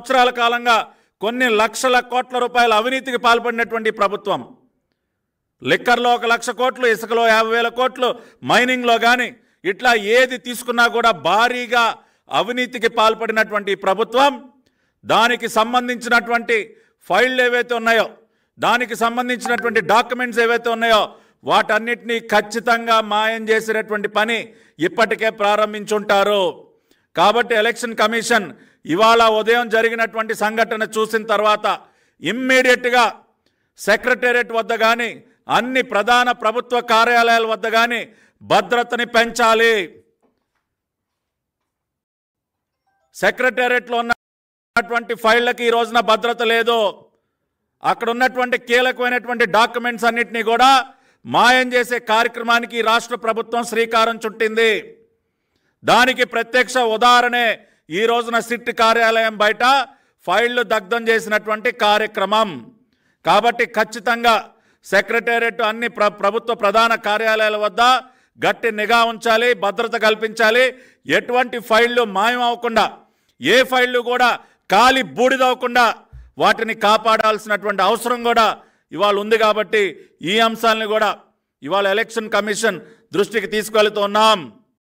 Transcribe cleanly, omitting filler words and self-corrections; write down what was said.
సంవత్సరాల కాలంగా కొన్ని లక్షల కోట్ల రూపాయల అవినీతికి పాల్పడినటువంటి ప్రభుత్వం. లిక్కర్లో 1,00,000 కోట్లు, ఇసుకలో 50,000 కోట్లు, మైనింగ్లో కానీ ఇట్లా ఏది తీసుకున్నా కూడా భారీగా అవినీతికి పాల్పడినటువంటి ప్రభుత్వం. దానికి సంబంధించినటువంటి ఫైళ్ళు ఏవైతే ఉన్నాయో, దానికి సంబంధించినటువంటి డాక్యుమెంట్స్ ఏవైతే ఉన్నాయో వాటన్నిటినీ ఖచ్చితంగా మాయం చేసేటటువంటి పని ఇప్పటికే ప్రారంభించుంటారు. కాబట్టి ఎలక్షన్ కమిషన్ ఇవాళ ఉదయం జరిగినటువంటి సంఘటన చూసిన తర్వాత ఇమ్మీడియట్గా సెక్రటేరియట్ వద్ద కానీ అన్ని ప్రధాన ప్రభుత్వ కార్యాలయాల వద్ద కానీ భద్రతని పెంచాలి. సెక్రటేరియట్లో ఉన్నటువంటి ఫైళ్ళకి ఈ రోజున భద్రత లేదు. అక్కడ ఉన్నటువంటి కీలకమైనటువంటి డాక్యుమెంట్స్ అన్నిటినీ కూడా మాయం చేసే కార్యక్రమానికి రాష్ట్ర ప్రభుత్వం శ్రీకారం చుట్టింది. దానికి ప్రత్యక్ష ఉదాహరణే ఈ రోజున సిట్ కార్యాలయం బయట ఫైళ్లు దగ్ధం చేసినటువంటి కార్యక్రమం. కాబట్టి ఖచ్చితంగా సెక్రటేరియట్ అన్ని ప్రభుత్వ ప్రధాన కార్యాలయాల వద్ద గట్టి నిఘా ఉంచాలి, భద్రత కల్పించాలి. ఎటువంటి ఫైళ్లు మాయం అవ్వకుండా, ఏ ఫైళ్లు కూడా కాలి బూడిదవ్వకుండా వాటిని కాపాడాల్సినటువంటి అవసరం కూడా ఇవాళ ఉంది. కాబట్టి ఈ అంశాలను కూడా ఇవాళ ఎలక్షన్ కమిషన్ దృష్టికి తీసుకెళ్తున్నాం.